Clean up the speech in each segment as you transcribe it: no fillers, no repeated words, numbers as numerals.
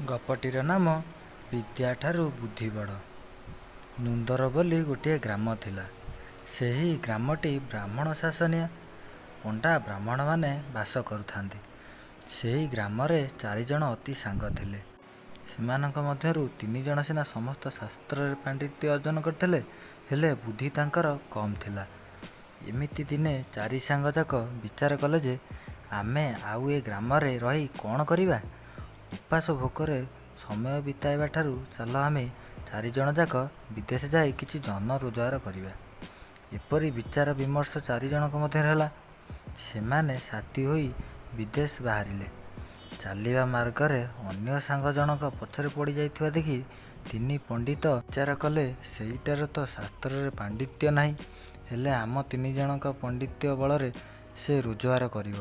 ଗପଟିର ନାମ ବିଦ୍ୟାଠାରୁ ବୁଦ୍ଧି ବଡ଼। ନୁନ୍ଦର ବୋଲି ଗୋଟିଏ ଗ୍ରାମ ଥିଲା। ସେହି ଗ୍ରାମଟି ବ୍ରାହ୍ମଣ ଶାସନୀୟ। ପଣ୍ଡା ବ୍ରାହ୍ମଣମାନେ ବାସ କରୁଥାନ୍ତି। ସେହି ଗ୍ରାମରେ 4 ଜଣ ଅତି ସାଙ୍ଗ ଥିଲେ। ସେମାନଙ୍କ ମଧ୍ୟରୁ 3 ଜଣ ସିନା ସମସ୍ତ ଶାସ୍ତ୍ରରେ ପାଣ୍ଡିତ୍ୟ ଅର୍ଜନ କରିଥିଲେ, ହେଲେ ବୁଦ୍ଧି ତାଙ୍କର କମ୍ ଥିଲା। ଏମିତି ଦିନେ 4 ସାଙ୍ଗଯାକ ବିଚାର କଲେ ଯେ, ଆମେ ଆଉ ଏ ଗ୍ରାମରେ ରହି କ'ଣ କରିବା? ଉପାସ ଭୋକରେ ସମୟ ବିତାଇବାଠାରୁ ଚାଲ ଆମେ 4 ଜଣ ଯାକ ବିଦେଶ ଯାଇ କିଛି ଧନ ରୋଜଗାର କରିବା। ଏପରି ବିଚାର ବିମର୍ଶ 4 ଜଣଙ୍କ ମଧ୍ୟରେ ହେଲା। ସେମାନେ ସାଥୀ ହୋଇ ବିଦେଶ ବାହାରିଲେ। ଚାଲିବା ମାର୍ଗରେ ଅନ୍ୟ ସାଙ୍ଗ ଜଣକ ପଛରେ ପଡ଼ିଯାଇଥିବା ଦେଖି 3 ପଣ୍ଡିତ ବିଚାର କଲେ, ସେଇଟାର ତ ଶାସ୍ତ୍ରରେ ପାଣ୍ଡିତ୍ୟ ନାହିଁ, ହେଲେ ଆମ 3 ଜଣଙ୍କ ପାଣ୍ଡିତ୍ୟ ବଳରେ ସେ ରୋଜଗାର କରିବ।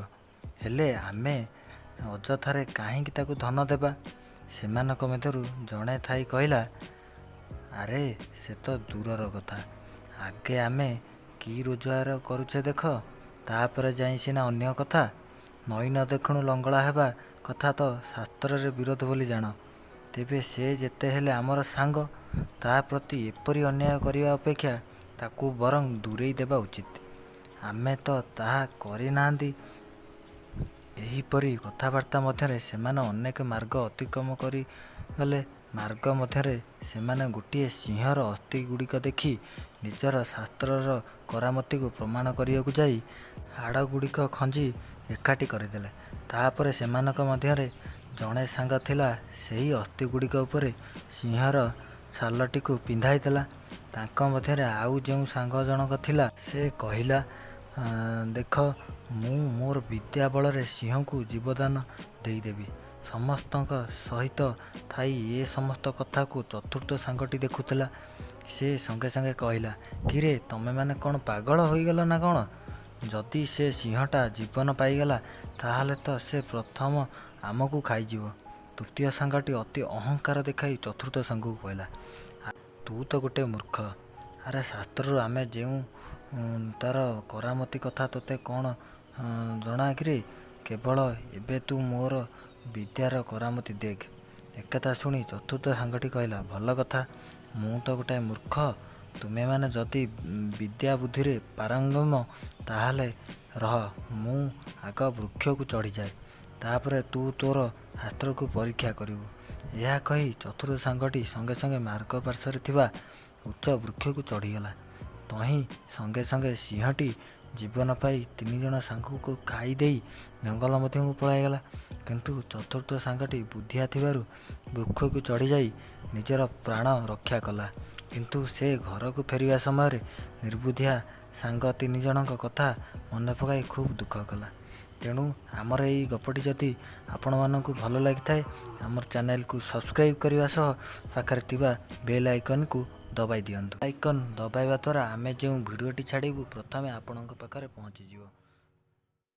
ହେଲେ ଆମେ ଅଯଥାରେ କାହିଁକି ତାକୁ ଧନ ଦେବା? ସେମାନଙ୍କ ମଧ୍ୟରୁ ଜଣେ ଥାଇ କହିଲା, ଆରେ ସେ ତ ଦୂରର କଥା, ଆଗେ ଆମେ କି ରୋଜଗାର କରୁଛେ ଦେଖ, ତାପରେ ଯାଇ ସିନା ଅନ୍ୟ କଥା। ନଈ ନ ଦେଖୁଣୁ ଲଙ୍ଗଳା ହେବା କଥା ତ ଶାସ୍ତ୍ରରେ ବିରୋଧ ବୋଲି ଜାଣ। ତେବେ ସେ ଯେତେ ହେଲେ ଆମର ସାଙ୍ଗ, ତା ପ୍ରତି ଏପରି ଅନ୍ୟାୟ କରିବା ଅପେକ୍ଷା ତାକୁ ବରଂ ଦୂରେଇ ଦେବା ଉଚିତ। ଆମେ ତ ତାହା କରିନାହାନ୍ତି। ଏହିପରି କଥାବାର୍ତ୍ତା ମଧ୍ୟରେ ସେମାନେ ଅନେକ ମାର୍ଗ ଅତିକ୍ରମ କରିଗଲେ। ମାର୍ଗ ମଧ୍ୟରେ ସେମାନେ ଗୋଟିଏ ସିଂହର ଅସ୍ଥିଗୁଡ଼ିକ ଦେଖି ନିଜର ଶାସ୍ତ୍ରର କରାମତିକୁ ପ୍ରମାଣ କରିବାକୁ ଯାଇ ହାଡ଼ଗୁଡ଼ିକ ଖଞ୍ଜି ଏକାଠି କରିଦେଲେ। ତାପରେ ସେମାନଙ୍କ ମଧ୍ୟରେ ଜଣେ ସାଙ୍ଗ ଥିଲା, ସେହି ଅସ୍ଥିଗୁଡ଼ିକ ଉପରେ ସିଂହର ଛାଲଟିକୁ ପିନ୍ଧାଇଦେଲା। ତାଙ୍କ ମଧ୍ୟରେ ଆଉ ଯେଉଁ ସାଙ୍ଗ ଜଣକ ଥିଲା, ସେ କହିଲା, ଦେଖ, ମୁଁ ମୋର ବିଦ୍ୟା ବଳରେ ସିଂହକୁ ଜୀବଦାନ ଦେଇଦେବି। ସମସ୍ତଙ୍କ ସହିତ ଥାଇ ଏ ସମସ୍ତ କଥାକୁ ଚତୁର୍ଥ ସାଙ୍ଗଟି ଦେଖୁଥିଲା। ସେ ସଙ୍ଗେ ସଙ୍ଗେ କହିଲା, କିରେ, ତମେମାନେ କ'ଣ ପାଗଳ ହୋଇଗଲ ନା କ'ଣ? ଯଦି ସେ ସିଂହଟା ଜୀବନ ପାଇଗଲା, ତାହେଲେ ତ ସେ ପ୍ରଥମ ଆମକୁ ଖାଇଯିବ। ତୃତୀୟ ସାଙ୍ଗଟି ଅତି ଅହଙ୍କାର ଦେଖାଇ ଚତୁର୍ଥ ସାଙ୍ଗକୁ କହିଲା, ତୁ ତ ଗୋଟେ ମୂର୍ଖ। ଆରେ ଶାସ୍ତ୍ରରୁ ଆମେ ଯେଉଁ ତାର କରାମତି କଥା ତୋତେ କ'ଣ ଜଣା କିରେ? କେବଳ ଏବେ ତୁ ମୋର ବିଦ୍ୟାର କରାମତି ଦେଖ। ଏକଥା ଶୁଣି ଚତୁର୍ଥ ସାଙ୍ଗଟି କହିଲା, ଭଲ କଥା, ମୁଁ ତ ଗୋଟାଏ ମୂର୍ଖ। ତୁମେମାନେ ଯଦି ବିଦ୍ୟା ବୁଦ୍ଧିରେ ପାରଙ୍ଗମ, ତାହେଲେ ରହ, ମୁଁ ଆଗ ବୃକ୍ଷକୁ ଚଢ଼ିଯାଏ, ତାପରେ ତୁ ତୋର ଶାସ୍ତ୍ରକୁ ପରୀକ୍ଷା କରିବୁ। ଏହା କହି ଚତୁର୍ଥ ସାଙ୍ଗଟି ସଙ୍ଗେ ସଙ୍ଗେ ମାର୍ଗ ପାର୍ଶ୍ୱରେ ଥିବା ଉଚ୍ଚ ବୃକ୍ଷକୁ ଚଢ଼ିଗଲା। ତହିଁ ସଙ୍ଗେ ସଙ୍ଗେ ସିଂହଟି ଜୀବନ ପାଇ 3 ଜଣ ସାଙ୍ଗକୁ ଖାଇଦେଇ ଜଙ୍ଗଲ ମଧ୍ୟକୁ ପଳାଇଗଲା। କିନ୍ତୁ ଚତୁର୍ଥ ସାଙ୍ଗଟି ବୁଦ୍ଧିଆ ଥିବାରୁ ବୃକ୍ଷକୁ ଚଢ଼ିଯାଇ ନିଜର ପ୍ରାଣ ରକ୍ଷା କଲା। କିନ୍ତୁ ସେ ଘରକୁ ଫେରିବା ସମୟରେ ନିର୍ବୁଦ୍ଧିଆ ସାଙ୍ଗ 3 ଜଣଙ୍କ କଥା ମନେ ପକାଇ ଖୁବ୍ ଦୁଃଖ କଲା। ତେଣୁ ଆମର ଏହି ଗପଟି ଯଦି ଆପଣମାନଙ୍କୁ ଭଲ ଲାଗିଥାଏ, ଆମର ଚ୍ୟାନେଲକୁ ସବସ୍କ୍ରାଇବ୍ କରିବା ସହ ପାଖରେ ଥିବା ବେଲ୍ ଆଇକନ୍କୁ ଦବାଇ ଦିଅନ୍ତୁ। ଆଇକନ୍ ଦବାଇବା ଦ୍ୱାରା ଆମେ ଯେଉଁ ଭିଡ଼ିଓଟି ଛାଡ଼ିବୁ ପ୍ରଥମେ ଆପଣଙ୍କ ପାଖରେ ପହଞ୍ଚିଯିବ।